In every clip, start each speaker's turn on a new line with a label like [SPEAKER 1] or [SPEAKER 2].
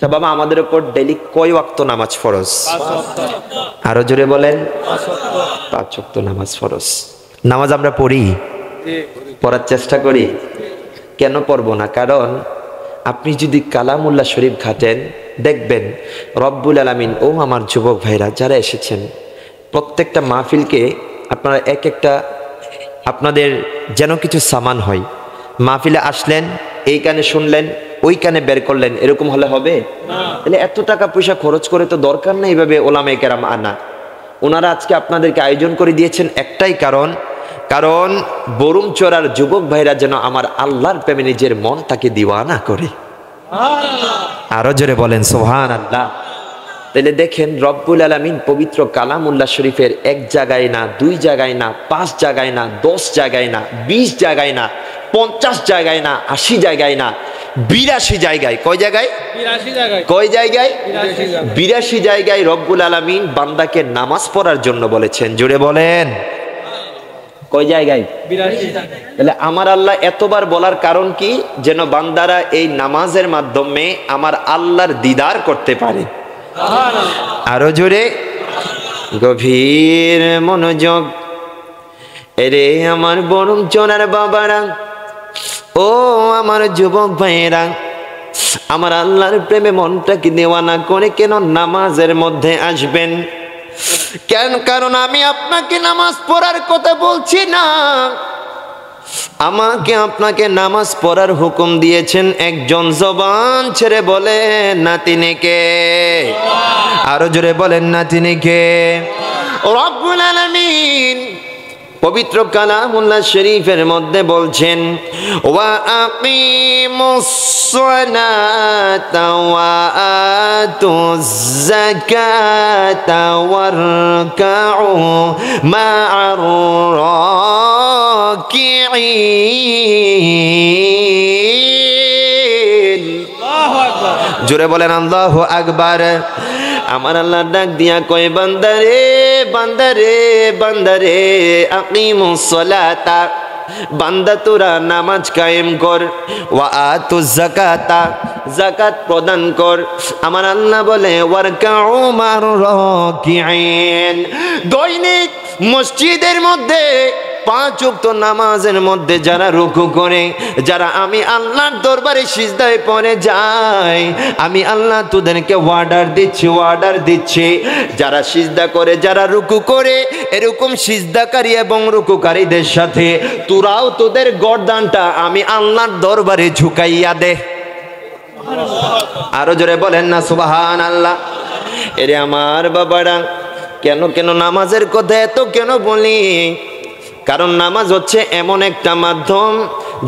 [SPEAKER 1] আচ্ছা বাবা, আমাদের উপর ডেইলি কয় ওয়াক্ত নামাজ ফরজ? আরো জোরে বলেন। 5 ওয়াক্ত নামাজ ফরজ। নামাজ আমরা পড়ি, পড়ার চেষ্টা করি। কেন পড়বো না? কারণ আপনি যদি কালামুল্লাহ শরীফ ঘাটেন, দেখবেন রব্বুল আলামিন, ও আমার যুবক ভাইরা যারা এসেছেন, প্রত্যেকটা মাহফিলকে আপনারা এক একটা আপনাদের যেন কিছু সামান হয়। মাহফিলে আসলেন, এই কানে শুনলেন, ওই কানে বের করলেন, এরকম হলে হবে? তাহলে এত টাকা পয়সা খরচ করে তো দরকার নেই এইভাবে ওলামায়ে কেরাম আনা। ওনারা আজকে আপনাদেরকে আয়োজন করে দিয়েছেন একটাই কারণ, কারণ বরুম চড়ার যুবক ভাইরা যেন আমার আল্লাহর প্রেমে নিজের মন তাকে দিওয়ানা করে। আরো জোরে বলেন সুবহানাল্লাহ। তাহলে দেখেন রব্বুল আলামিন পবিত্র কালামুল্লাহ শরীফের 1 জায়গায় না, 2 জায়গায় না, 5 জায়গায় না, 10 জায়গায় না, 20 জায়গায় না, 50 জায়গায় না, 80 জায়গায় না, 82 জায়গায়। কয় জায়গায়?
[SPEAKER 2] 82 জায়গায়।
[SPEAKER 1] কয় জায়গায়? 82 জায়গায় রব্বুল আলামিন বান্দাকে নামাজ পড়ার জন্য বলেছেন। জোরে বলেন কয় জায়গায়?
[SPEAKER 2] 82 জায়গায়।
[SPEAKER 1] তাহলে আমার আল্লাহ এতবার বলার কারণ কি? যেন বান্দারা এই নামাজের মাধ্যমে আমার আল্লাহর দিদার করতে পারে। আরো জোরে, গভীর মনোযোগ। এরে আমার বরুম চোনার বাবারা, ও আমার যুবক ভাইয়েরা, আমার আল্লাহর প্রেমে মনটাকে দেওয়ানা করে কেন নামাজের মধ্যে আসবেন? কেন? কারণ আমি আপনাকে নামাজ পড়ার কথা বলছি না, আমাকে আপনাকে নামাজ পড়ার হুকুম দিয়েছেন একজন। জবান ছেড়ে বলে না তিনি কে? আরো জোরে বলেন না তিনি কে? রব্বুল আলামিন পবিত্র কালামুল্লাহ শরীফের মধ্যে বলছেন, ওয়া আকিমুস সালাতা ওয়া আতুজ যাকাতা ওয়ারকাউ মা'আর রাকিঈন।
[SPEAKER 2] আল্লাহু আকবার।
[SPEAKER 1] জোরে বলেন আল্লাহু আকবার। আমার আল্লাহ ডাক দিয়া কয়, বান্দারে বান্দারে বান্দারে, আকিমুস সালাতা, বান্দা তোরা নামাজ কায়েম কর, ওয়া আতুজ যাকাতা, যাকাত প্রদান কর। আমার আল্লাহ বলে ওয়ারকাউ মা'আর রাকিঈন। দৈনিক মসজিদের মধ্যে 5 ওয়াক্ত নামাজের মধ্যে যারা রুকু করে, যারা আমি আল্লাহর দরবারে সিজদায় পড়ে যায়, আমি আল্লাহ তোদেরকে অর্ডার দিচ্ছি, যারা সিজদা করে, যারা রুকু করে, এরকম সিজদাকারী এবং রুকুকারীদের সাথে তোরাও তোদের গর্দানটা আমি আল্লাহর দরবারে ঝুঁকাইয়া দে। আরো জোরে বলেন না সুবহানাল্লাহ। এরে আমার বাবারা, কেন কেন নামাজের কথা এত কেন বলি? কারণ নামাজ হচ্ছে এমন একটা মাধ্যম,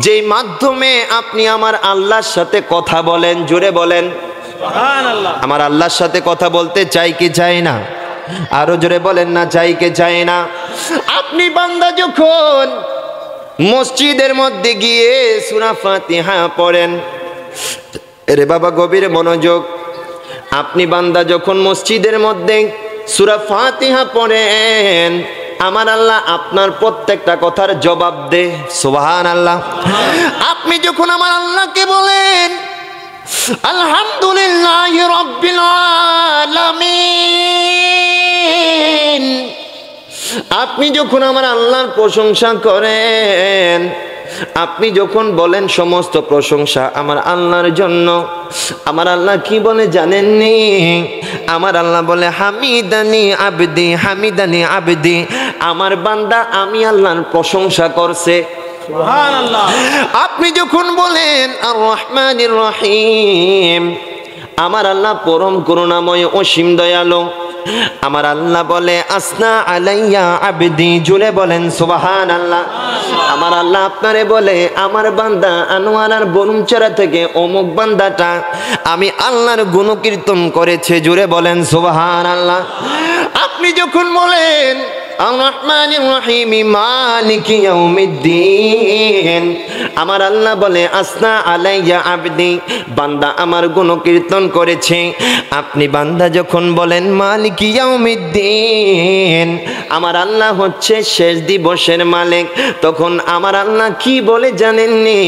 [SPEAKER 1] যেই মাধ্যমে আপনি আমার আল্লাহর সাথে কথা বলেন। জোরে বলেন
[SPEAKER 2] সুবহানাল্লাহ।
[SPEAKER 1] আমার আল্লাহর সাথে কথা বলতে চাই কি চাই না? আরো জোরে বলেন না চাই কি চাই না? আপনি বান্দা যখন মসজিদের মধ্যে গিয়ে সূরা ফাতিহা পড়েন, এরে বাবা গভীর মনোযোগ, আপনি বান্দা যখন মসজিদের মধ্যে সূরা ফাতিহা পড়েন, আমার আল্লাহ আপনার প্রত্যেকটা কথার জবাব দে। সুবহানাল্লাহ। আপনি যখন আমার আল্লাহকে বলেন আলহামদুলিল্লাহি রাব্বিল আলামিন, আপনি যখন আমার আল্লাহর প্রশংসা করেন, আপনি যখন বলেন সমস্ত প্রশংসা আমার আল্লাহর জন্য, আমার আল্লাহ কি বলে জানেননি? আমার আল্লাহ বলে হামিদানি আবদি, হামিদানি আবদি, আমার বান্দা আমি আল্লাহর প্রশংসা করছে।
[SPEAKER 2] সুবহানাল্লাহ।
[SPEAKER 1] আপনি যখন বলেন আর রহমানির রহিম, আমার আল্লাহ পরম করুণাময় অসীম দয়ালু, আমার আল্লাহ বলে আসনা আলাইয়া আবদি। জুড়ে বলেন সুবহানাল্লাহ। আমার আল্লাহ আপনারে বলে আমার বান্দা আনোয়ার আর বরুমচড়া থেকে অমুক বান্দাটা আমি আল্লাহর গুণকীর্তন করেছে। জুড়ে বলেন সুবহানাল্লাহ। আপনি যখন বলেন আর রহমানির রহিম মালিক ইয়াউমিদ্দিন। আমার আল্লাহ বলে আসনা আলাইয়া আবদি, বান্দা আমার গুণকীর্তন করেছে। আপনি বান্দা যখন বলেন মালিক ইয়াউমিদ্দিন, আমার আল্লাহ হচ্ছে শেষ দিবসের মালিক, তখন আমার আল্লাহ কি বলে জানেননি?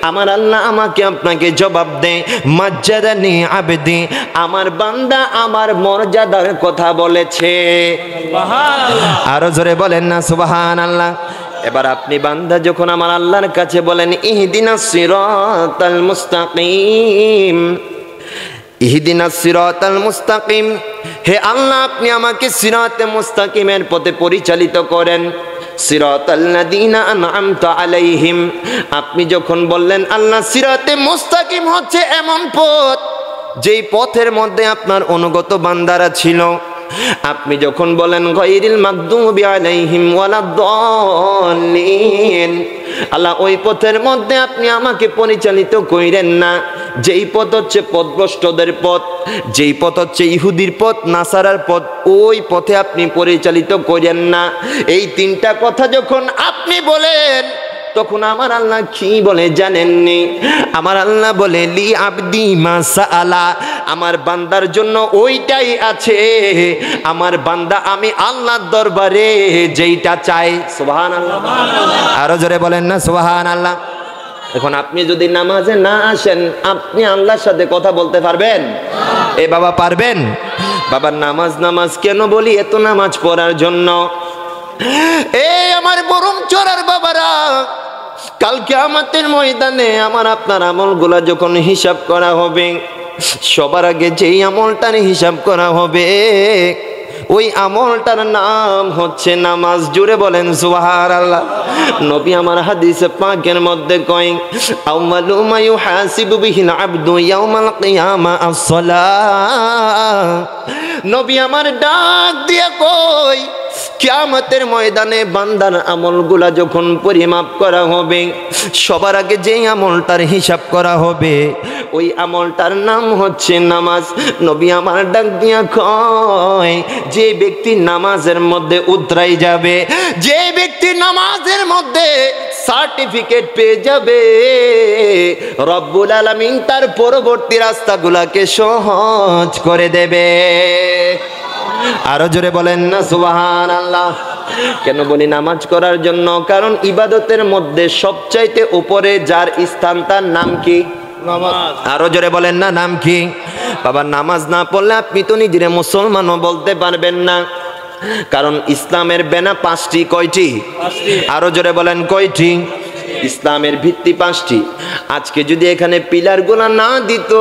[SPEAKER 1] আমার আল্লাহ আমাকে আপনাকে জবাব দেয়, মাজ্জাদানি আবদি, আমার বান্দা আমার মর্যাদার কথা বলেছে। আরো জোরে বলেন না সুবহানাল্লাহ। এবার আপনি বান্দা যখন আমার আল্লাহর কাছে বলেন ইহদিনাস সিরাতাল মুস্তাকিম, ইহদিনাস সিরাতাল মুস্তাকিম, হে আল্লাহ আপনি আমাকে সিরাতে মুস্তাকিমের পথে পরিচালিত করেন। সিরাতাল্লাযীনা আনআমতা আলাইহিম, আপনি যখন বললেন আল্লাহ সিরাতে মুস্তাকিম হচ্ছে এমন পথ যেই পথের মধ্যে আপনার অনুগত বান্দারা ছিল। আপনি যখন বলেন গায়রিল মাগদুবি আলাইহিম ওয়ালাদ-দাল্লিন, আল্লাহ ওই পথের মধ্যে আপনি আমাকে পরিচালিত কইরেন না, যেই পথ হচ্ছে পথভ্রষ্টদের পথ, যেই পথ হচ্ছে ইহুদির পথ, নাসারার পথ, ওই পথে আপনি পরিচালিত করেন না। এই তিনটা কথা যখন আপনি বলেন, তখন আমার আল্লাহ কি বলে জানেননি? আমার আল্লাহ বলে লি আবদি মা সাআলা, আমার বান্দার জন্য ওইটাই আছে। আমার বান্দা আমি আল্লাহর দরবারে যেইটা চাই। সুবহানাল্লাহ। আরো জোরে বলেন না সুবহানাল্লাহ। এখন আপনি যদি নামাজে না আসেন, আপনি আল্লাহর সাথে কথা বলতে পারবেন? এ বাবা পারবেন? বাবার নামাজ নামাজ কেন বলি? এত নামাজ পড়ার জন্য। এই আমার বরম চড়ার বাবারা, কাল কিয়ামতের ময়দানে আমার আপনার আমলগুলা যখন হিসাব করা হবে, সবার আগে যেই আমলটার হিসাব করা হবে ওই আমলটার নাম হচ্ছে নামাজ। জুড়ে বলেন সুবহানাল্লাহ। নবী আমার হাদিসে পাকের মধ্যে কয় আউয়ালু মা ইউহাসিবু বিহিল আবদু ইয়াউমাল কিয়ামা আস-সালাহ। নবী আমার ডাক দিয়ে কয় কিয়ামতের ময়দানে বান্দার আমলগুলা যখন পরিমাপ করা হবে, সবার আগে যেই আমলটার হিসাব করা হবে ওই আমলটার নাম হচ্ছে নামাজ। নবী আমার ডাক দিয়া কয় যে ব্যক্তি নামাজের মধ্যে উতরাই যাবে, যে ব্যক্তি নামাজের মধ্যে সার্টিফিকেট পেয়ে যাবে, রব্বুল আলামিন তার পরবর্তী রাস্তাগুলাকে সহজ করে দেবে। আরো জোরে বলেন না সুবহানাল্লাহ। কেন বলি নামাজ করার জন্য? কারণ ইবাদতের মধ্যে সবচাইতে উপরে যার স্থান তার নাম কি? নামাজ। আরো জোরে বলেন না নাম কি? বাবা নামাজ না পড়লে আপনি তো নিজের মুসলমানও বলতে পারবেন না। কারণ ইসলামের বেনা পাঁচটি। কয়টি? আরো জোরে বলেন কয়টি? ইসলামের ভিত্তি পাঁচটি। আজকে যদি এখানে পিলারগুলো না দিত,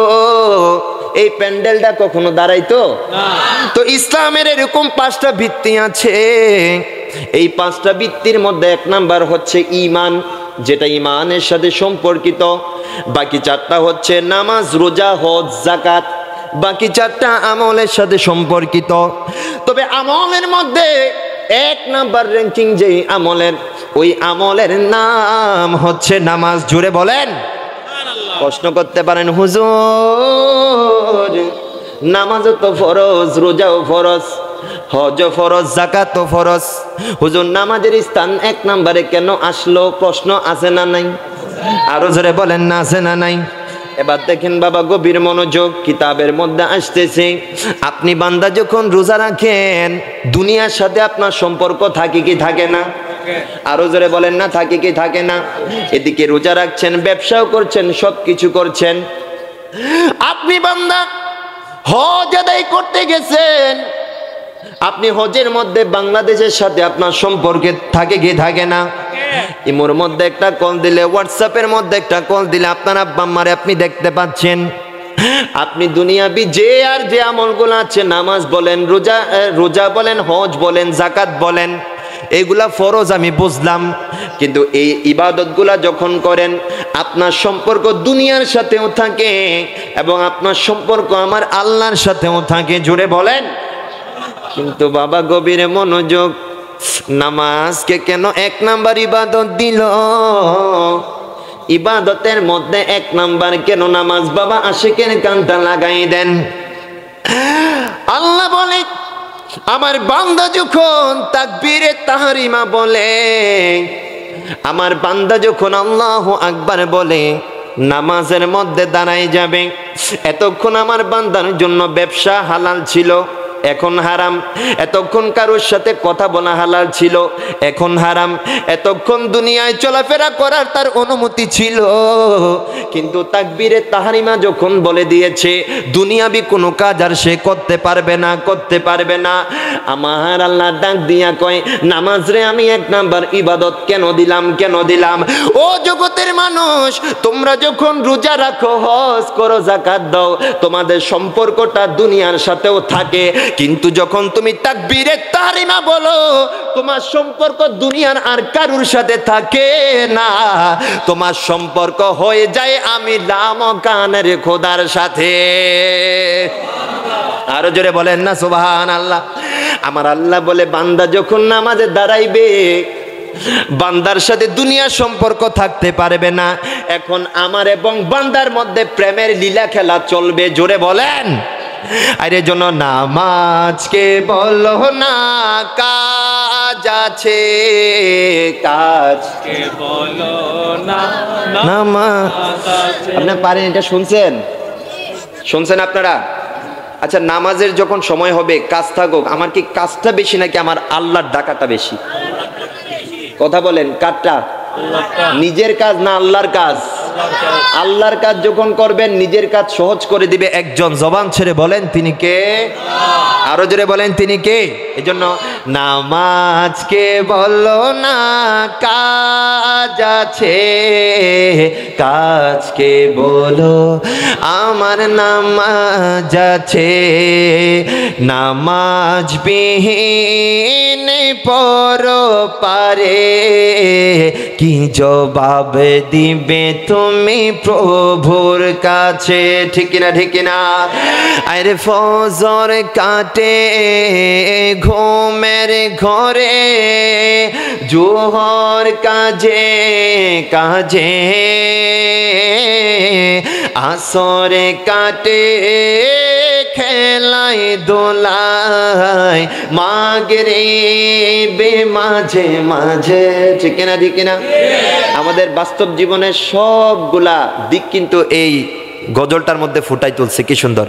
[SPEAKER 1] এই প্যান্ডেলটা কখনো দাঁড়াইতো না। তো ইসলামের এরকম পাঁচটা ভিত্তি আছে। এই পাঁচটা ভিত্তির মধ্যে এক নাম্বার হচ্ছে ঈমান, যেটা ঈমানের সাথে সম্পর্কিত। বাকি চারটা হচ্ছে নামাজ, রোজা, হজ, যাকাত। বাকি চারটা আমলের সাথে সম্পর্কিত। তবে আমলের মধ্যে এক নাম্বার র্যাঙ্কিং যেই আমলের, ওই আমলের নাম হচ্ছে নামাজ। জুড়ে বলেন। প্রশ্ন করতে পারেন হুজুর নামাজও তো ফরজ, রোজাও ফরজ, হজও ফরজ, যাকাতও ফরজ, হুজুর নামাজের স্থান এক নম্বরে কেন আসলো? প্রশ্ন আছে না নাই? আরো জোরে বলেন না আছে না নাই? এবার দেখেন বাবা গভীর মনোযোগ, কিতাবের মধ্যে আসতেছে আপনি বান্দা যখন রোজা রাখেন, দুনিয়ার সাথে আপনার সম্পর্ক থাকে কি থাকে না? আরো জোরে বলেন না থাকে কি থাকে না? এদিকে রোজা রাখছেন, ব্যবসাও করছেন, সবকিছু করছেন। আপনি বান্দা হজ আদায় করতে গেছেন, আপনি হজের মধ্যে বাংলাদেশের সাথে আপনার সম্পর্কে থাকে কি থাকে না? ইমোর মধ্যে একটা কল দিলে, হোয়াটসঅ্যাপের মধ্যে একটা কল দিলে আপনার আব্বা আম্মারে আপনি দেখতে পাচ্ছেন। আপনি দুনিয়াবি যে আর যে আমলগুলো আছে, নামাজ বলেন, রোজা বলেন, হজ বলেন, যাকাত বলেন, এগুলা ফরজ আমি বুঝলাম, কিন্তু এই ইবাদতগুলা যখন করেন আপনার সম্পর্ক দুনিয়ার সাথেও থাকে এবং আপনার সম্পর্ক আমার আল্লাহর সাথেও থাকে। জুড়ে বলেন। কিন্তু বাবা গভীরে মনোযোগ, নামাজকে কেন এক নাম্বার ইবাদত দিল? ইবাদতের মধ্যে এক নাম্বার কেন নামাজ? বাবা আশিকের কানটা লাগাই দেন। আল্লাহ বলে আমার বান্দা যখন তাকবীরে তাহরিমা বলে, আমার বান্দা যখন আল্লাহু আকবার বলে, নামাজের মধ্যে দাঁড়ায় যাবে, এতক্ষণ আমার বান্দার জন্য ব্যবসা হালাল ছিল, এখন হারাম। এতক্ষণ কারোর সাথে কথা বলা হালাল ছিল, এখন হারাম। এতক্ষণ দুনিয়ায় চলাফেরা করার তার অনুমতি ছিল, কিন্তু তাকবীরে তাহরিমা যখন বলে দিয়েছে দুনিয়াবি কোনো কাজ আর সে করতে পারবে না, করতে পারবে না। আমার আল্লাহ ডাক দিয়া কয়, নামাজ রে আমি এক নাম্বার ইবাদত কেন দিলাম, কেন দিলাম? ও জগতের মানুষ, তোমরা যখন রোজা রাখো, হজ করো, যাকাত দাও, তোমাদের সম্পর্কটা দুনিয়ার সাথেও থাকে, কিন্তু যখন তুমি তাকবীরে তাহরিমা বলো, তোমার সম্পর্ক দুনিয়ার আর কারুর সাথে থাকে না, তোমার সম্পর্ক হয়ে যায় আমি লামকানের খোদার সাথে। আরো জোরে বলেন না সুবহানাল্লাহ। আমার আল্লাহ বলে, বান্দা যখন নামাজে দাঁড়াইবে, বান্দার সাথে দুনিয়ার সম্পর্ক থাকতে পারবে না। এখন আমার এবং বান্দার মধ্যে প্রেমের লীলা খেলা চলবে। জোরে বলেন। আরে জন্য নামাজকে বলো না কাজ আছে, কাজকে
[SPEAKER 2] বলো না
[SPEAKER 1] নামাজ। আপনারা পারেন, এটা শুনছেন? শুনছেন আপনারা? আচ্ছা, নামাজের যখন সময় হবে, কাজ থাকুক, আমার কি কাজটা বেশি নাকি আমার আল্লাহর ডাকাটা বেশি? কথা বলেন, কাজটা? নিজের কাজ না আল্লাহর কাজ? আল্লাহর কাজ যখন করবেন, নিজের কাজ সহজ করে দিবে একজন। জবান ছেড়ে বলেন তিনি কে? আরো জোরে বলেন তিনি কে? এজন্য নামাজকে বলো না কাজ আছে, কাজকে বলো আমার নামাজ আছে। নামাজ বিহীন পর পারে কি জবাব দিবে তুমি প্রভুর কাছে? ঠিক না, ঠিক না? আরে ফজর কাটে ঘুমের ঘরে, জোহর কাজে কাজে, আসরে কাটে খেলাই দোলাই, মাগরিবে মাঝে মাঝে। ঠিক না, ঠিক না? আমাদের বাস্তব জীবনের সবগুলা দিক কিন্তু এই গজলটার মধ্যে ফুটাই তুলছে। কি সুন্দর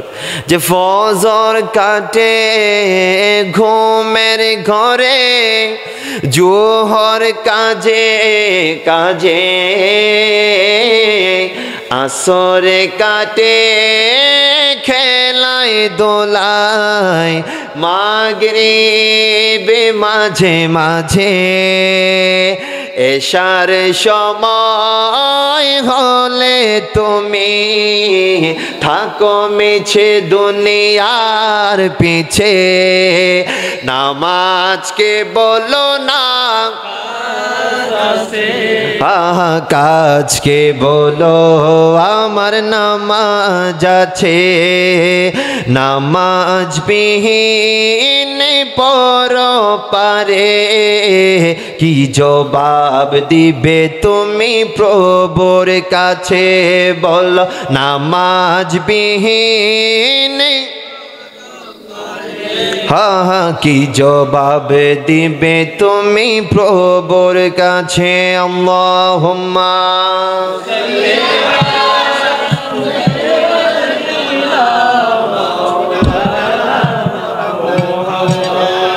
[SPEAKER 1] যে ফজর কাটে ঘুমের ঘরে, জোহর কাজে কাজে, আসরে কাটে খেলাই দোলাই, মাগরিবে মাঝে মাঝে, এশার সময় হলে তুমি থাকো মিছে দুনিয়ার পিছে। নামাজকে বলো না কাজকে বলো আমার নামাজ আছে। নামাজ বিহীন পর পারে কি জবাব দিবে তুমি প্রভুর কাছে? বলো নামাজ বিহীন কি জবাব দিবে তুমি প্রভুর কাছে? আল্লাহুম্মা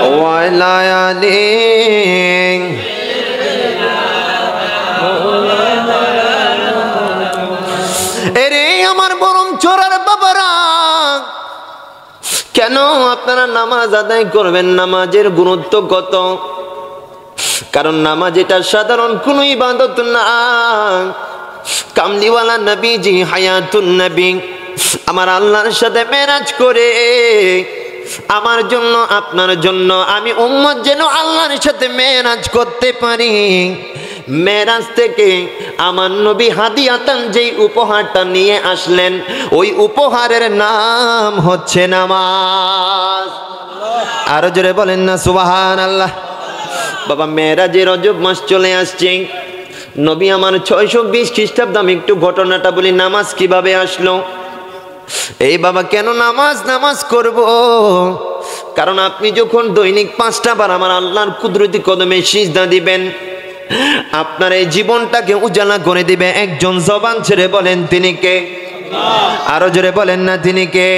[SPEAKER 1] ওয়া আলা আলি এরে আমার বরং চোরার বাবারা, কেন আপনারা নামাজ আদায় করবেন? নামাজের গুরুত্ব কত? কারণ নামাজ এটা সাধারণ কোন ইবাদত না। কামলিওয়ালা নবীজি হায়াতুন নবী আমার আল্লাহর সাথে মেরাজ করে আমার জন্য আপনার জন্য আমি উম্মত যেন আল্লাহর সাথে মেরাজ করতে পারি। মেরাজ থেকে আমার নবী হাদিয়াতান যেই উপহারটা নিয়ে আসলেন, ওই উপহারের নাম হচ্ছে নামাজ। আরো জোরে বলেন না সুবহানাল্লাহ। বাবা, মেরাজের রজব মাস চলে আসছে। নবী আমার 620 খ্রিস্টাব্দ। আমি একটু ঘটনাটা বলি, নামাজ কিভাবে আসলো। এই বাবা, কেন নামাজ করব? কারণ আপনি যখন দৈনিক 5টা বার আমার আল্লাহর কুদরতি কদমে সিজদা দিবেন, আপনার এই জীবনটাকে উজালা করে দিবে একজন। জবান ছেড়ে বলেন তিনি কে? আরো জোরে বলেন না তিনি কে?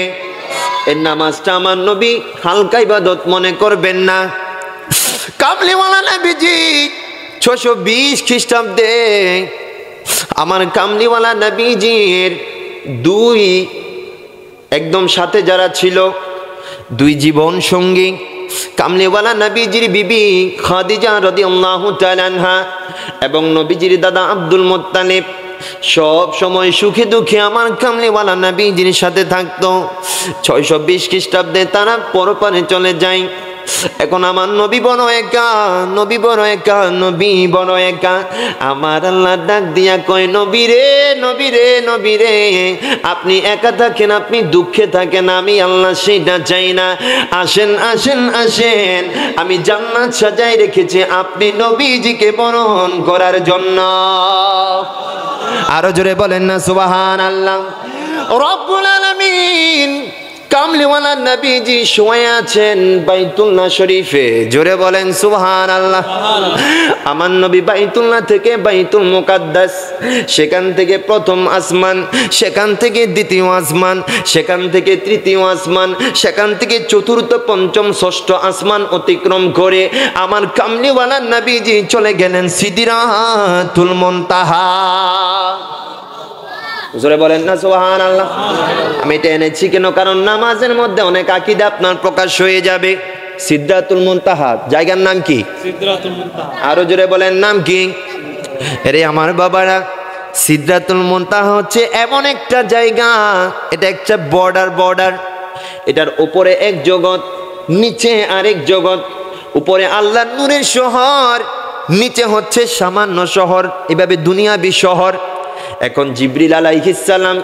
[SPEAKER 1] এই নামাজটা আমার নবী হালকা ইবাদত মনে করবেন না। কামলিওয়ালা নবীজি 620 খ্রিস্টাব্দে আমার কামলিওয়ালা নবীজির দুই একদম সাথে যারা ছিল, দুই জীবন সঙ্গী, কামলিওয়ালা নবীজির বিবি খাদিজা রাদিয়াল্লাহু তাআলা আনহা এবং নবীজির দাদা আব্দুল মুত্তালিব সব সময় সুখে দুঃখে আমার কামলিওয়ালা নবীজির সাথে থাকতো। 620 খ্রিস্টাব্দে তারা পরপারে চলে যায়। এখন আমার নবী বড় একা, নবী বড় একা, নবী বড় একা। আমার আল্লাহ ডাক দিয়া কয়, নবী রে, নবী রে, নবী রে, আপনি একা থাকেন, আপনি দুঃখে থাকেন, আমি আল্লাহ সেটা চাই না। আসেন আসেন আসেন, আমি জান্নাত সাজাই রেখেছি আপনি নবীজিকে বরণ করার জন্য। আরো জোরে বলেন না সুবহানাল্লাহ। রব্বুল আলামিন কামলিওয়ালা নবীজি শুয়ে আছেন বাইতুল্লাহ শরীফে, জোরে বলেন সুবহানাল্লাহ। আমার নবী বাইতুল্লাহ থেকে বাইতুল মুকাদ্দাস, সেখান থেকে প্রথম আসমান, সেখান থেকে দ্বিতীয় আসমান, সেখান থেকে তৃতীয় আসমান, সেখান থেকে চতুর্থ, পঞ্চম, ষষ্ঠ আসমান অতিক্রম করে আমার কামলিওয়ালা নবীজি চলে গেলেন সিদরাতুল মুনতাহা। জোরে বলেন না সুবহানাল্লাহ। আমি এটা এনেছি কেন? কারণ নামাজের মধ্যে অনেক আকীদা আপনার প্রকাশ হয়ে যাবে। সিদরাতুল মুনতাহা জায়গার নাম কি?
[SPEAKER 2] সিদরাতুল মুনতাহা।
[SPEAKER 1] আরো জোরে বলেন নাম কি? আরে আমার বাবারা, সিদরাতুল মুনতাহা হচ্ছে এমন একটা জায়গা, এটা একটা বর্ডার। এটার উপরে এক জগৎ, নিচে আরেক জগৎ। উপরে আল্লাহর নূরের শহর, নিচে হচ্ছে সামান্য শহর, এভাবে দুনিয়াবি শহর। এখন জিবরিল আলাইহিস সালাম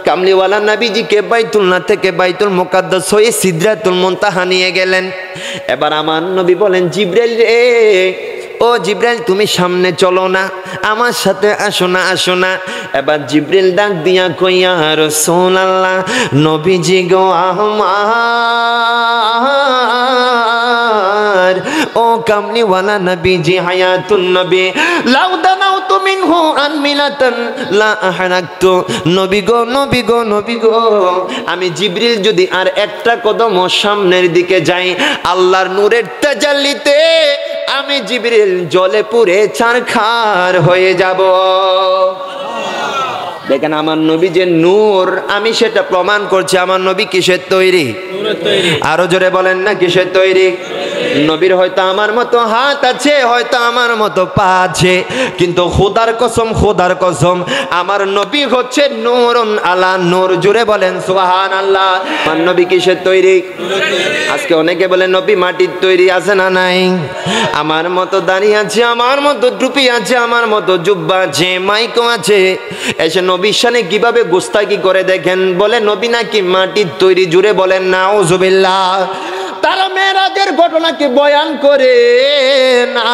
[SPEAKER 1] কামলিওয়ালা নবীজিকে বাইতুল্লাহ থেকে বাইতুল মুকাদ্দাস হয়ে সিদরাতুল মুনতাহা নিয়ে গেলেন। এবার আমার নবী বলেন, জিবরিল রে, ও জিবরাইল তুমি সামনে চলো না, আমার সাথে আসো না, আসো না। এবার জিবরিল ডাক দিয়া কই, ইয়া রাসূলুল্লাহ, নবীজি গো আমার, ও কামলিওয়ালা নবীজি হায়াতুন নবী, লাউ দানাউতু মিনহু আনমিলাতান লা আহরাকতু। নবী গো, নবী গো, নবী গো, আমি জিবরিল যদি আর একটা কদম সামনের দিকে যাই, আল্লাহর নূরের তাজাল্লিতে আমি জিবরিল জলে পুড়ে ছারখার হয়ে যাব। দেখেন আমার নবী যে নূর, আমি সেটা প্রমাণ করছি। আমার নবী কিসের তৈরি?
[SPEAKER 2] নূরের তৈরি।
[SPEAKER 1] আরো জোরে বলেন না কিসের তৈরি? নবীর হয়তো আমার মতো হাত আছে, হয়তো আমার মতো পা আছে, কিন্তু খোদার কসম, খোদার কসম, আমার নবী হচ্ছে নূরুন আলা নূর। জোরে বলেন সুবহানাল্লাহ। আমার নবী কিসের তৈরি? আজকে অনেকে বলে নবী মাটির তৈরি, আছে না নাই? আমার মতো দাঁড়িয়ে আছে, আমার মতো টুপি আছে, আমার মতো জুব্বা আছে, মাইকও আছে, এসে নবীর সামনে কিভাবে গোস্তাকি করে দেখেন, বলে নবী নাকি মাটির তৈরি। জুড়ে বলেন নাউজুবিল্লাহ। তারা মেরাজের ঘটনাকে বয়ান করে না,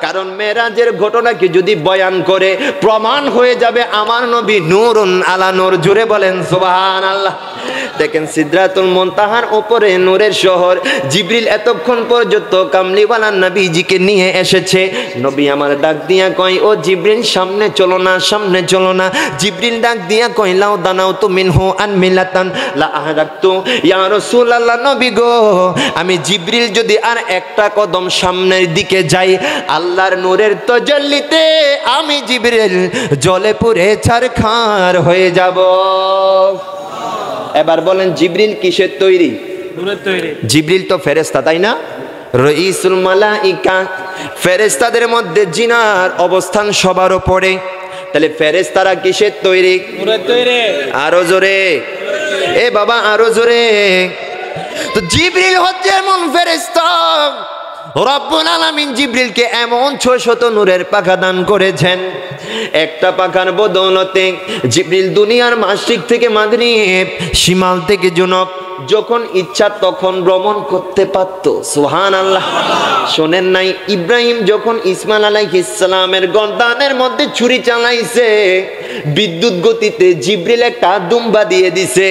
[SPEAKER 1] কারণ মেরাজের ঘটনাকে যদি বয়ান করে প্রমাণ হয়ে যাবে আমার নবী নূরুন আলা নূর। জুড়ে বলেন সুবহানাল্লাহ। দেখেন সিদরাতুল মুনতাহার উপরে নূরের শহর। জিবরিল এতক্ষণ পর্যন্ত কামলিওয়ালা নবীজিকে নিয়ে এসেছে। নবী আমার ডাক দিয়া কয়, ও জিবরিল সামনে চলো না, সামনে চলো না। জিবরিল ডাক দিয়া কয়, লাউ দানাউতু মিনহু আনমিলাতান লা আহরাকতু। ইয়া রাসূলুল্লাহ, নবী গো, আমি জিবরিল যদি আর একটা কদম সামনের দিকে যাই, আল্লাহর নূরের তাজাল্লিতে আমি জিবরিল জলে পুড়ে ছারখার হয়ে যাব। এবার বলেন জিবরিল কিসের তৈরি?
[SPEAKER 2] নূরের তৈরি।
[SPEAKER 1] জিবরিল তো ফেরেশতা, তাই না? রইসুল মালাইকা, ফেরেশতাদের মধ্যে জিনার অবস্থান সবার উপরে। তাহলে ফেরেশতারা কিসের তৈরি?
[SPEAKER 2] নূরের তৈরি।
[SPEAKER 1] আরো জোরে, এ বাবা আরো জোরে। তো জিবরিল হচ্ছে এমন ফেরেশতা, রব্বুল আলামিন জিবরিলকে এমন 600 নূরের পাখা দান করেছেন। একটা পাখার বদৌলতে জিবরিল দুনিয়ার মাশরিক থেকে মাগরিব, শিমাল থেকে জুনব যখন ইচ্ছা তখন ভ্রমণ করতে পারত। সুবহানাল্লাহ। শোনেন নাই, ইব্রাহিম যখন ইসমাইল আলাইহিস সালামের গর্দানের মধ্যে ছুরি চালাইছে, বিদ্যুৎ গতিতে জিবরিল একটা দুম্বা দিয়ে দিছে।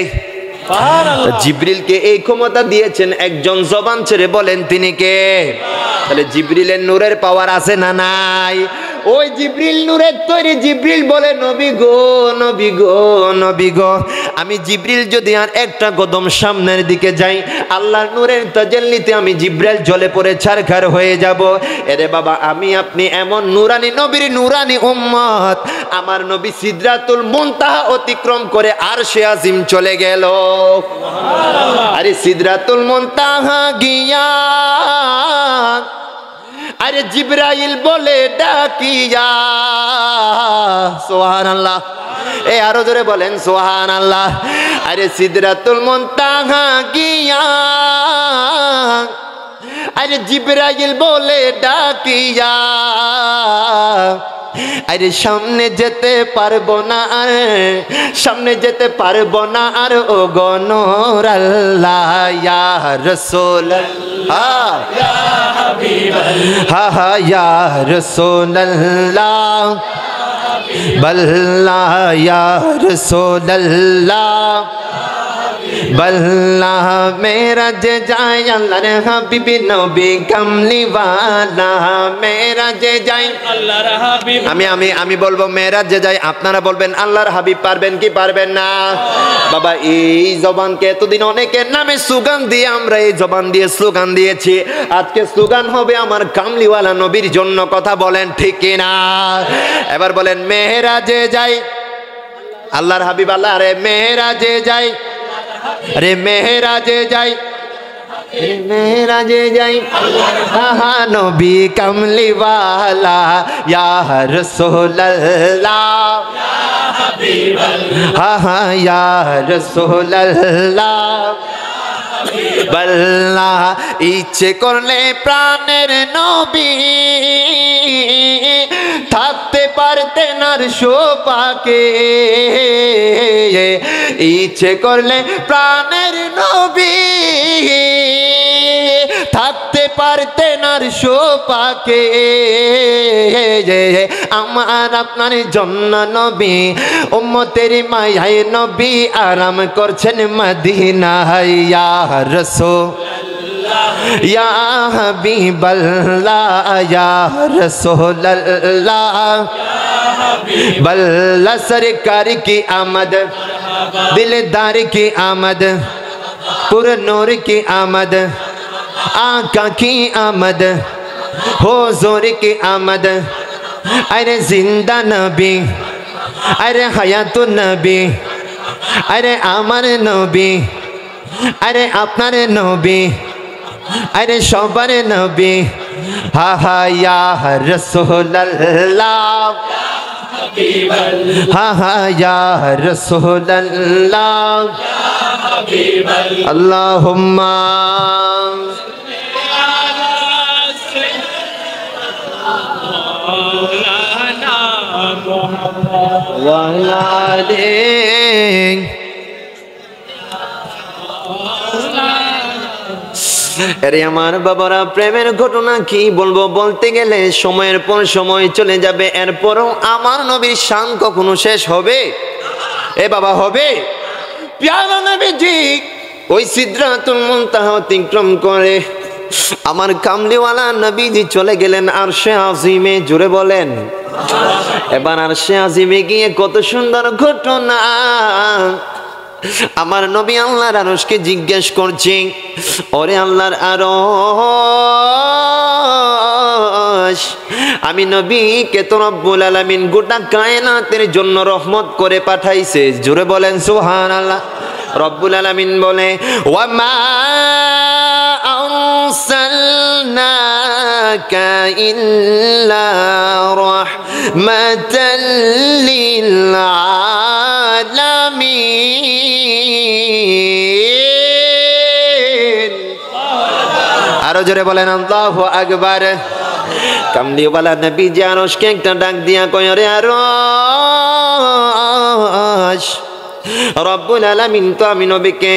[SPEAKER 2] সুবহানাল্লাহ।
[SPEAKER 1] জিবরিলকে এই ক্ষমতা দিয়েছেন, একজন জবান ছেড়ে বলেন তিনি কে? তাহলে জিবরিলের নূরের পাওয়ার আছে না নাই? ওই জিবরিল নূরের তৈরি। জিবরিল বলে নবী গো, নবী গো, নবী গো, আমি জিবরিল যদি আর একটা কদম সামনের দিকে যাই, আল্লাহর নূরের তাজাল্লিতে আমি জিবরাইল জ্বলে পড়ে ছারখার হয়ে যাব। এরে বাবা, আমি আপনি এমন নূরানি নবীর নূরানি উম্মত, আমার নবী সিদরাতুল মুনতাহা অতিক্রম করে আরশে আজিম চলে গেল। আরে সিদরাতুল মুনতাহা গিয়া, আরে জিবরাইল বলে ডাকিয়া, সুবহানাল্লাহ। এ আরো জোরে বলেন সুবহানাল্লাহ। আরে সিদরাতুল মুনতাহা গিয়া, আরে জিবরাইল বলে ডাকিয়া, আরে সামনে যেতে পারবো না আর, সামনে যেতে পারবো না আর, ও গো নূর আল্লাহ ইয়া রাসূলুল্লাহ ইয়া হাবিবাল্লাহ, হা হা ইয়া রাসূলুল্লাহ বল্লাহ ইয়া রাসূলুল্লাহ বল্লাহ। মেরা যে যায় আল্লাহর হাবিবি নবী কামলিওয়ালা, মেরা যে যায়
[SPEAKER 2] আল্লাহর হাবিব।
[SPEAKER 1] আমি বলবো মেরা যে যায়, আপনারা বলবেন আল্লাহর হাবিব। পারবেন কি পারবেন না? বাবা, এই জবানকে এতদিন অনেকের নামে স্লোগান দিয়ে আমরা এই জবান দিয়ে স্লোগান দিয়েছি, আজকে স্লোগান হবে আমার কামলিওয়ালা নবীর জন্য। কথা বলেন ঠিক কিনা? এবার বলেন মেরাজে যাই আল্লাহর হাবিব আল্লাহ, রে মেরাজে যাই, আরে মেরাজে যাই, মেরাজে যাই, হা নবী কামলিওয়ালা ইয়া রাসূলুল্লাহ ইয়া হাবিবাল্লাহ, হা ইয়া রাসূলুল্লাহ বল্লাহ। ইচ্ছে করলে প্রাণের নবী থাকতে পারতেন আরশ পাকে, ইচ্ছে করলে প্রাণের নবী থাকতে পারতেন আরশ পাকে। আমার আপনার জন্য নবী উম্মতের মায়ায় নবী আরাম করছেন মদিনায় ইয়া রাসূলুল্লাহ ইয়া হাবিবাল্লাহ ইয়া রাসূলুল্লাহ बल्ला सरकार की आमद, दिलदार की आमद, पुर नूर की आमद, आका की आमद, हुजूर की आमद। अरे जिंदा नबी, अरे हयातुन नबी, अरे अमर नबी, अरे আপনার নবী, अरे সবার নবী, হা হা ইয়া রাসূলুল্লাহ হা হা ইয়া রাসূলুল্লাহ আল্লাহুম্মা ওয়া আলা আলিহি। আরে আমার বাবারা, প্রেমের ঘটনা কি বলবো, বলতে গেলে সময়ের পর সময় চলে যাবে, এরপরও আমার নবীর শান কখনো শেষ হবে? এ বাবা হবে? প্যারা নবীজি ওই সিদরাতুল মুনতাহা অতিক্রম করে আমার কামলিওয়ালা নবীজি চলে গেলেন আরশে আজিমে। জোরে বলেন। এবার আরশে আজিমে গিয়ে কত সুন্দর ঘটনা, আমার নবী আল্লাহর আরশকে জিজ্ঞেস করছে, ওরে আল্লাহর আরশ, আমি নবীকে তো রব্বুল আলামিন গোটা কায়নাতের জন্য রহমত করে পাঠাইছে। জোরে বলেন সুবহানাল্লাহ। রব্বুল আলামিন বলে, ওয়া মা আরসালনাকা ইল্লা রাহমাতাল লিল আলামিন। আরো জোরে বলেন আল্লাহু আকবার। কামলিওয়ালা নবী যে আরশকে একটা ডাক দিয়া কয়, রে আরশ, রব্বুল আলামিন তো আমি নবীকে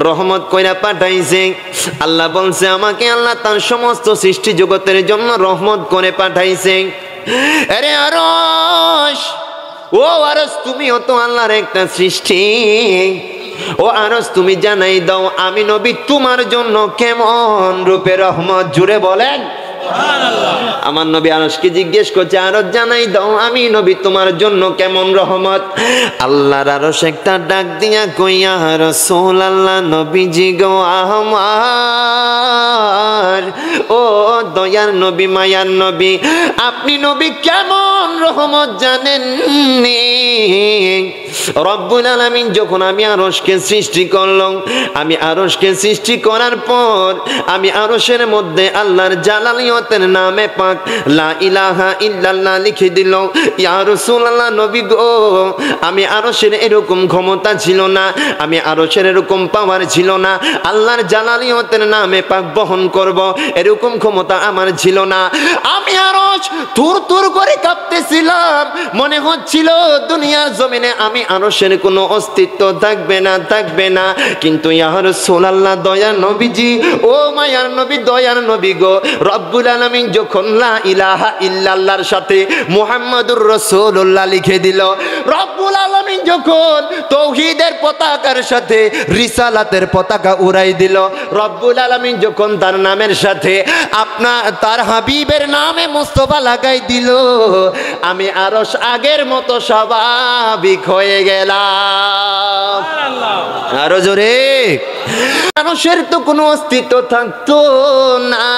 [SPEAKER 1] রহমত কইরা পাঠাইছে। আল্লাহ বলছে আমাকে আল্লাহ তার সমস্ত সৃষ্টি জগতের জন্য রহমত করে পাঠাইছে। আরে আরশ, ও আরশ, তুমিও তো আল্লাহর একটা সৃষ্টি, ও আরশ তুমি জানাই দাও আমি নবী তোমার জন্য কেমন রূপে রহমত, জুড়ে বলেন আমার নবী আরশকে জিজ্ঞেস করছে আরশ জানাই দাও আমি নবী তোমার জন্য কেমন রহমত। আল্লাহর আরশ একটা ডাক দিয়া কইয়া রাসূলুল্লাহ নবীজি গো আমার ও দয়ার নবী মায়ার নবী আপনি নবী কেমন রহমত জানেন নি? রব্বুল আলামিন যখন আমি আরশকে সৃষ্টি করলাম, আমি আরশকে সৃষ্টি করার পর আমি আরশের মধ্যে আল্লাহর জালালিয়তের নামে পাক লা ইলাহা ইল্লাল্লাহ লিখে দিল। ইয়া রাসূলুল্লাহ নবী গো আমি আরশের এরকম ক্ষমতা ছিল না, আমি আরশের এরকম পাওয়ার ছিল না, আল্লাহর জালালিয়তের নামে পাক বহন করব এরকম ক্ষমতা আমার ছিল না। আমি আরশ তুর তুর করে কাঁপতেছিলাম, মনে হচ্ছিল দুনিয়ার জমিনে আমি আরশের কোনো অস্তিত্ব থাকবে না থাকবে না। কিন্তু ইয়া রাসূলুল্লাহ দয়ার নবীজি ও মায়ার নবী দয়ার নবী গো রব্বুল আলামিন যখন লা ইলাহা ইল্লাল্লাহর সাথে মুহাম্মাদুর রাসূলুল্লাহ লিখে দিল, রব্বুল আলামিন যখন তাওহীদের পতাকার সাথে রিসালাতের পতাকা উড়াই দিল, রব্বুল আলামিন যখন তার নামের সাথে তার হাবিবের নামে মুস্তাফা লাগাই দিল, আমি আরশ আগের মতো স্বাভাবিক হয়ে গেলাম। আরো জোরে আরশের তো কোনো অস্তিত্ব থাকতো না।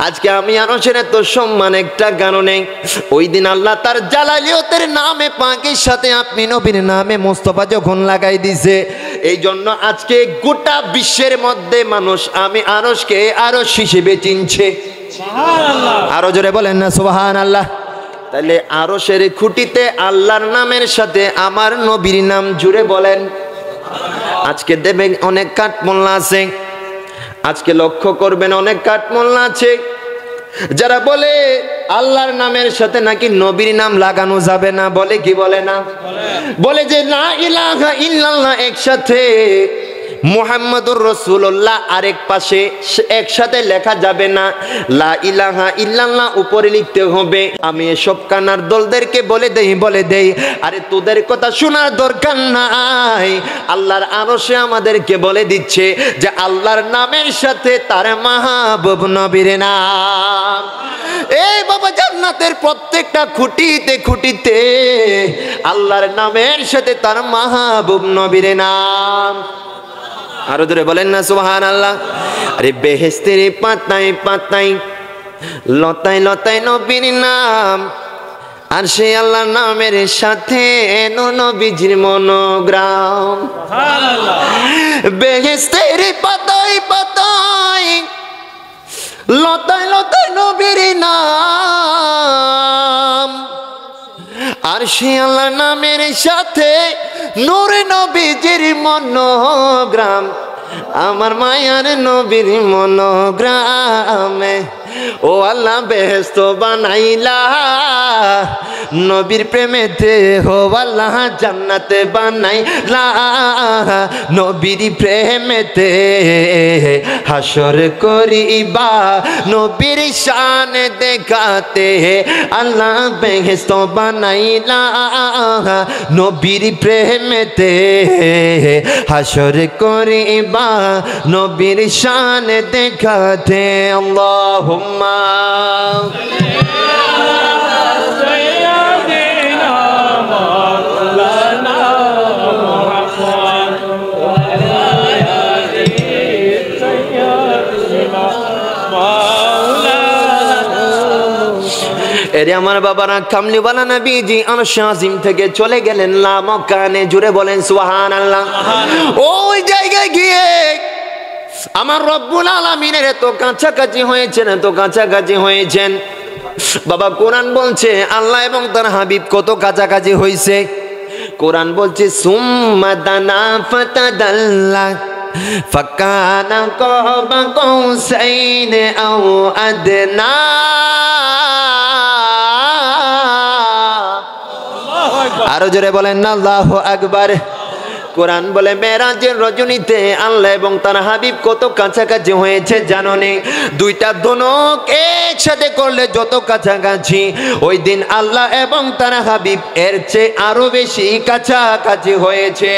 [SPEAKER 1] আজকে আমি আরশের এত সম্মান একটা কারণে ওই দিন আল্লাহ তার জালালিয়তের নামে পাকের সাথে আপনি নবীর নামে মুস্তাফা যখন লাগাই দিছে, এই জন্য আজকে গোটা বিশ্বের মধ্যে মানুষ আমি আরশকে আরশ হিসেবে চিনছে। আরো জোরে বলেন না সুবহানাল্লাহ। তাহলে আরশের খুঁটিতে আল্লাহর নামের সাথে আমার নবীর নাম জুড়ে বলেন। আজকে দেখবেন অনেক কাঠমোল্লা আছে, আজকে লক্ষ্য করবেন অনেক কাঠমোল্লা আছে যারা বলে আল্লাহর নামের সাথে নাকি নবীর নাম লাগানো যাবে না, বলে কি বলে না? বলে যে লা ইলাহা ইল্লাল্লাহ একসাথে, মুহাম্মাদুর রাসূলুল্লাহ আরেক পাশে একসাথে লেখা যাবে না, লা ইলাহা ইল্লাল্লাহ উপরে লিখতে হবে। আমি এসব কানার দলদেরকে বলে দেই আরে তোদের কথা শোনার দরকার নাই, আল্লাহর আরশে আমাদেরকে বলে দিচ্ছে যে আল্লাহর নামের সাথে তার মাহবুব নবীর নাম। এই বাবা জান্নাতের প্রত্যেকটা খুঁটিতে খুঁটিতে আল্লাহর নামের সাথে তার মাহবুব নবীর নাম। আরো ধরে বলেন না সুবহানাল্লাহ। আরে বেহেশতের পাতায় পাতায় লতায় লতায় নবীর নাম, আর সে আল্লাহর নামের সাথে নবীজির মনোগ্রাম। বেহেশতের পাতায় পাতায় লতায় লতায় নবীর নাম, আর সে আল্লাহর নামের সাথে নূরে নবীজির মনোগ্রাম। আমার মায়ার নবীর মনোগ্রামে ও আল্লাহ বেহেশত বানাইলা, নবীর প্রেমেতে হো আল্লাহ জান্নাতে বানাইলা, নবীর প্রেমেতে হাসর করিবা, নবীর শান দেখাতে আল্লাহ বেহেশত বানাইলা, নবীর প্রেমেতে হাসর করিবা, নবীর শান দেখাতে। আল্লাহুম্মা এরে আমার বাবারা কামলিওয়ালা নবীজি আরশ আজিম থেকে চলে গেলেন লা মকানে, জুড়ে বলেন সুবহানাল্লাহ। ওই জায়গায় গিয়ে আমার রব্বুল আলামিনের এত কাছাকাছি হয়েছেন, এত কাছাকাছি হয়েছেন। বাবা কোরআন বলছে আল্লাহ এবং তার হাবিব কত কাছাকাছি হয়েছে। কোরআন বলছে সুম্মা দানা ফাতাদাল্লা ফাকানা কাবা কাউসাইন আও আদনা। আরো জোরে বলেন না আল্লাহু আকবার। কোরআন বলে মেরাজের রজনীতে আল্লাহ এবং তার হাবিব কত কাছাকাছি হয়েছে জানো নে? দুইটা ধনুক একসাথে করলে যত কাছাকাছি, ওই দিন আল্লাহ এবং তার হাবিব এর চেয়ে আরো বেশি কাছাকাছি হয়েছে।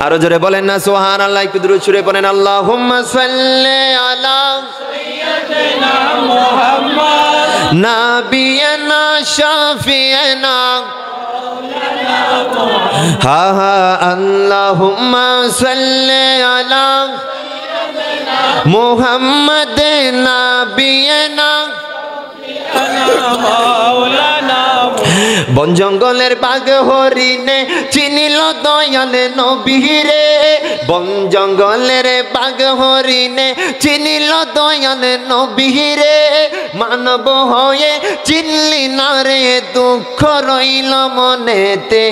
[SPEAKER 1] আরো জোরে বলেন না সুবহানাল্লাহ, একটু দ্রুত সুরে বলেন আল্লাহুম্মা সাল্লি আলা সাইয়্যিদিনা মুহাম্মদ নাবিয়ানা শাফিয়ানা হা হা আল্লাহুম্মা সাল্লি আলা মুহাম্মদ নাবিয়ানা বন জঙ্গলের বাঘ হরিণে চিনিল দয়ালে নবীরে, বন জঙ্গলের বাঘ হরিণে চিনিল দয়ালে নবীরে, মানব হয়ে চিনলি না রে দুঃখ রইল মনেতে।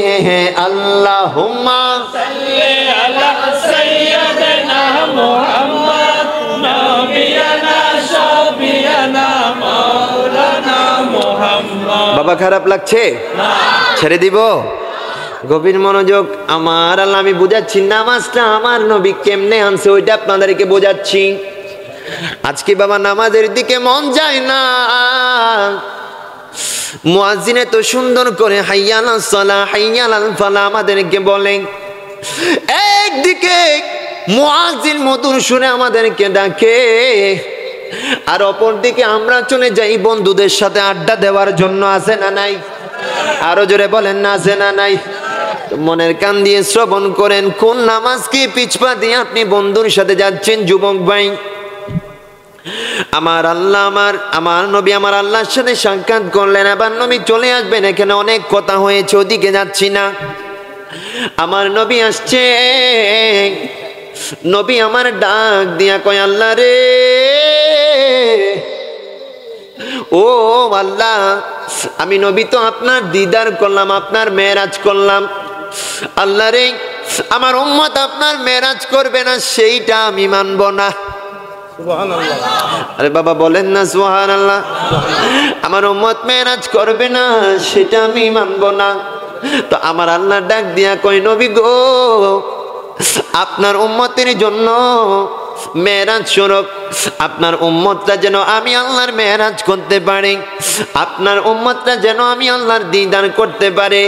[SPEAKER 1] আল্লাহুম্মা সাল্লি আলা সাইয়্যিদিনা মুহাম্মদ নাবিয়ানা শাফিয়ানা মাওলানা মুহাম্মদ। বাবা খারাপ লাগছে? ছেড়ে দিব? গভীর মনোযোগ। আমার আল্লাহ, আমি বোঝাচ্ছি নামাজটা আমার নবী কেমনে আনছে ওইটা আপনাদেরকে বোঝাচ্ছি। আজকে বাবা নামাজের দিকে মন যায় না। মুয়াজ্জিন এত সুন্দর করে হাইয়া আলাস সালাহ হাইয়া আলাল ফালাহ আমাদেরকে বলেন, একদিকে মুয়াজ্জিন মধুর সুরে আমাদেরকে ডাকে, আর অপর দিকে আমরা চলে যাই বন্ধুদের সাথে আড্ডা দেওয়ার জন্য। আছে না নাই? আরো জোরে বলেন না আছে না নাই? মনের কান দিয়ে শ্রবণ করেন, কোন নামাজ কি পিছপা দিয়ে আপনি বন্ধুর সাথে যাচ্ছেন যুবক ভাই? আমার আল্লাহ আমার নবী আমার আল্লাহর সাথে সাক্ষাৎ করলেন, আবার নবী চলে আসবেন, এখানে অনেক কথা হয়েছে, ওদিকে যাচ্ছি না। আমার নবী আসছে, নবী আমার ডাক দিয়া কয়, আল্লাহ রে ও আল্লাহ, আমি নবী তো আপনার দিদার করলাম, আপনার মেরাজ করলাম। আল্লাহ রে, আমার উম্মত আপনার মেরাজ করবে না সেইটা আমি মানব না। সুবহানাল্লাহ। আরে বাবা বলেন না সুবহানাল্লাহ। আমার উম্মত মেরাজ করবে না সেটা আমি মানব না। তো আমার আল্লাহ ডাক দিয়া কয়, নবী গো, আপনার উম্মতের জন্য মেরাজ স্বরূপ আপনার উম্মতটা যেন আমি আল্লাহর মেরাজ করতে পারি, আপনার উম্মতটা যেন আমি আল্লাহর দিদার করতে পারে,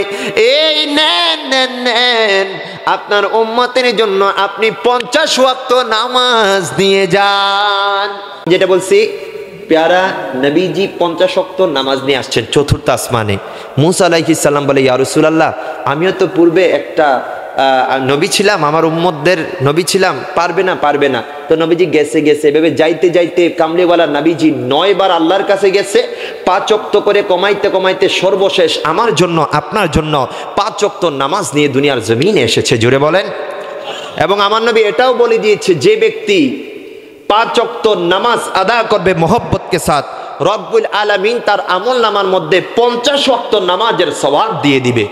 [SPEAKER 1] এই নেন নেন নেন, আপনার উম্মতের জন্য আপনি 50 ওয়াক্ত নামাজ দিয়ে যান। যেটা বলছি, প্যারা নবীজি 50 ওয়াক্ত নামাজ নিয়ে আসছেন চতুর্থ আসমানে। মুসা আলাইহিস সালাম বলে, ইয়া রাসূলুল্লাহ, আমিও তো পূর্বে একটা নবী ছিলাম, আমার উম্মতদের নবী ছিলাম, পারবে না। তো নবীজি গেছে এভাবে যাইতে যাইতে কামলিওয়ালা নবীজি 9 বার আল্লাহর কাছে গেছে, 5 ওয়াক্ত করে কমাইতে কমাইতে সর্বশেষ আমার জন্য আপনার জন্য 5 ওয়াক্ত নামাজ নিয়ে দুনিয়ার জমিনে এসেছে। জোরে বলেন। এবং আমার নবী এটাও বলে দিয়েছে, যে ব্যক্তি 5 ওয়াক্ত নামাজ আদা করবে মোহব্বতকে সাথ, রব্বুল আলামিন তার আমল নামার মধ্যে 50 ওয়াক্ত নামাজের সওয়াব দিয়ে দিবে।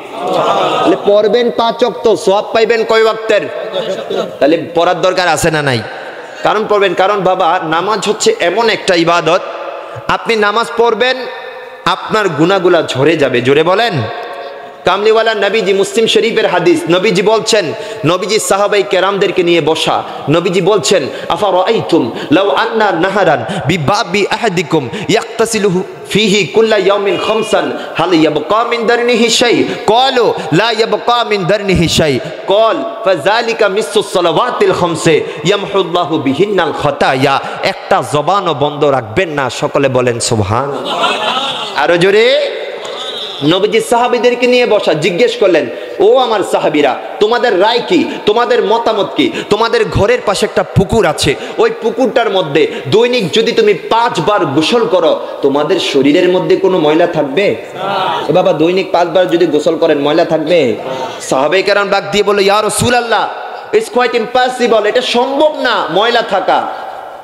[SPEAKER 1] তাহলে পড়বেন 5 ওয়াক্ত, সওয়াব পাইবেন কয় ওয়াক্তের? তাহলে পড়ার দরকার আছে না নাই? কারণ পড়বেন, কারণ বাবা নামাজ হচ্ছে এমন একটা ইবাদত, আপনি নামাজ পড়বেন আপনার গুনাহগুলা ঝরে যাবে। জোরে বলেন। কামলিওয়ালা নবীজি, মুসলিম শরীফের হাদিস, নবীজি বলছেন, নবীজি সাহাবাই কেরামদেরকে নিয়ে বসা, নবীজি বলছেন, আফারাআইতুম লাউ আন্না নাহারান বিবাবি আহাদিকুম ইয়াক্তাসিলু ফিহি কুল্লা ইয়াউমিন খামসান হাল ইয়াবকা মিন দারনিহি শাই? ক্বালু লা ইয়াবকা মিন দারনিহি শাই। ক্বাল ফাযালিকা মিসসুস সালাওয়াতিল খামসে ইয়ামহুল্লাহু বিহিন্নাল খাতায়া। একটা জবানও বন্ধ রাখবেন না। সকলে বলেন সুবহানাল্লাহ। আরো জোরে। নবীজি সাহাবীদেরকে নিয়ে বসা, জিজ্ঞেস করলেন, ও আমার সাহাবীরা, তোমাদের রায় কি, তোমাদের মতামত কি? তোমাদের ঘরের পাশে একটা পুকুর আছে, ওই পুকুরটার মধ্যে দৈনিক যদি তুমি 5 বার গোসল করো, তোমাদের শরীরের মধ্যে কোনো ময়লা থাকবে? বাবা দৈনিক 5 বার যদি গোসল করেন ময়লা থাকবে? সাহাবায়ে কেরাম ডাক দিয়ে বলে, ইয়া রাসূলুল্লাহ, ইটস কোয়াইট ইম্পসিবল, এটা সম্ভব না ময়লা থাকা।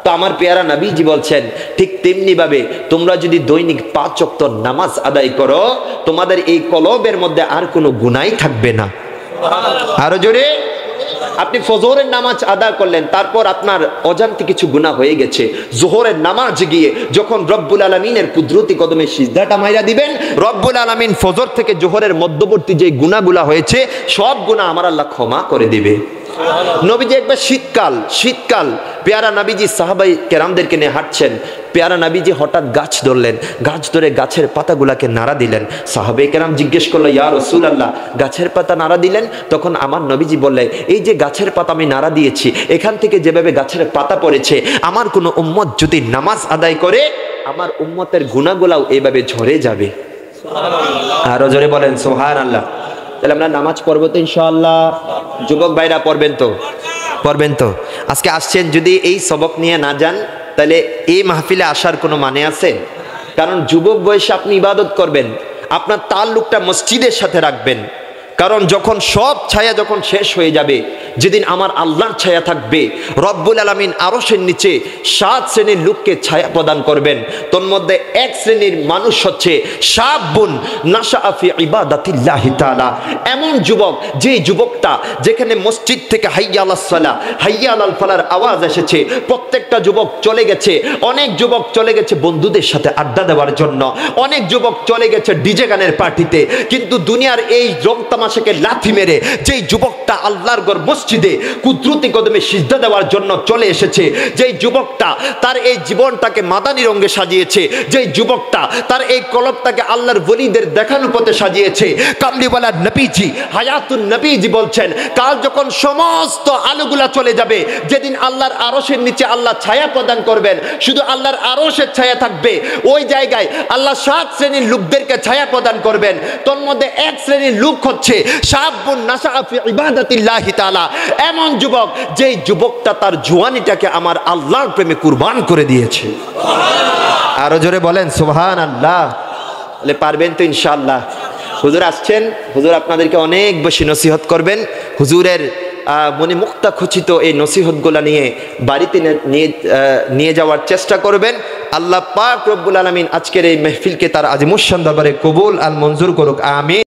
[SPEAKER 1] তো আমার পেয়ারা নবীজি বলছেন, ঠিক তেমনি ভাবে তোমরা যদি দৈনিক 5 ওয়াক্ত নামাজ আদায় করো, তোমাদের এই কলবের মধ্যে আর কোনো গুনাহ থাকবে না। আরো জোরে। আপনি ফজরের নামাজ আদা করলেন, তারপর আপনার অজান্তে কিছু গুনাহ হয়ে গেছে, জোহরের নামাজ গিয়ে যখন রব্বুল আলামিনের কুদরতি কদমে সিজদাটা মাইরা দিবেন, রব্বুল আলামিন ফজর থেকে জোহরের মধ্যবর্তী যে গুনাহগুলা হয়েছে সব গুনাহ আমার আল্লাহ ক্ষমা করে দিবে। নবীজি একবার শীতকাল পেয়ারা নবীজি সাহাবাই কেরামদেরকে নিয়ে হাঁটছেন, পেয়ারা নবীজি হঠাৎ গাছ ধরলেন, গাছ ধরে গাছের পাতাগুলাকে নাড়া দিলেন। সাহাবাই কেরাম জিজ্ঞেস করলো, ইয়া রাসূলুল্লাহ, গাছের পাতা নাড়া দিলেন? তখন আমার নবীজি বললেন, এই যে গাছের পাতা আমি নাড়া দিয়েছি, এখান থেকে যেভাবে গাছের পাতা পড়েছে, আমার কোনো উম্মত যদি নামাজ আদায় করে আমার উম্মতের গুনাহগুলাও এইভাবে ঝরে যাবে। আরো জোরে বলেন সুবহানাল্লাহ। তাহলে আমরা নামাজ পড়বো তো ইনশাআল্লাহ? যুবক ভাইরা পড়বেন তো? আজকে আসছেন, যদি এই সবক নিয়ে না যান তাহলে এই মাহফিলে আসার কোনো মানে আছে? কারণ যুবক বয়সে আপনি ইবাদত করবেন, আপনার তাল্লুকটা মসজিদের সাথে রাখবেন, কারণ যখন সব ছায়া যখন শেষ হয়ে যাবে, যেদিন আমার আল্লাহর ছায়া থাকবে, রব্বুল আলামিন আরশের নিচে 7 শ্রেণীর লোককে ছায়া প্রদান করবেন। তোর মধ্যে এক শ্রেণীর মানুষ হচ্ছে শাবুন নাশাআ ফি ইবাদাতিল্লাহি তাআলা, এমন যুবক যে যুবকটা যেখানে মসজিদ থেকে হাইয়া আলাস সালাহ হাইয়া আলাল ফালার আওয়াজ এসেছে, প্রত্যেকটা যুবক চলে গেছে, অনেক যুবক চলে গেছে বন্ধুদের সাথে আড্ডা দেওয়ার জন্য, অনেক যুবক চলে গেছে ডিজে গানের পার্টিতে, কিন্তু দুনিয়ার এই রং তামাশাকে লাথি মেরে যেই যুবকটা আল্লাহর ঘর মসজিদে কুদরতি কদমে সিজদা দেওয়ার জন্য চলে এসেছে, যেই যুবকটা তার এই জীবনটাকে মাদানী রঙে সাজিয়েছে, যেই যুবকটা তার এই কলবটাকে আল্লাহর ওলিদের দেখানো পথে সাজিয়েছে, কামলিওয়ালা নবীজি হায়াতুন নবীজি বলছেন, কাল যখন সমস্ত আলোগুলা চলে যাবে, যেদিন আল্লাহর আরশের নিচে আল্লাহ ছায়া প্রদান করবেন, শুধু আল্লাহর আরশের ছায়া থাকবে, ওই জায়গায় আল্লাহ 7 শ্রেণীর লোকদেরকে ছায়া প্রদান করবেন। তোর মধ্যে এক শ্রেণীর লোক হচ্ছে শাবুন নাশাআ ফি ইবাদাতিল্লাহি তাআলা, এমন যুবক যেই যুবকটা তার জওয়ানিটাকে আমার আল্লাহর প্রেমে কুরবান করে দিয়েছে। আরো জোরে বলেন সুবহানাল্লাহ। তাহলে পারবেন তো ইনশাআল্লাহ? হুজুর আসছেন, হুজুর আপনাদেরকে অনেক বেশি নসিহত করবেন। হুজুরের মনে মুক্তা খচিত এই নসিহতগুলা নিয়ে বাড়িতে নিয়ে যাওয়ার চেষ্টা করবেন। আল্লাহ পাক রব্বুল আলামিন আজকের এই মেহফিলকে তার আজিমুশ শান দরবারে কবুল আর মঞ্জুর করুক, আমিন।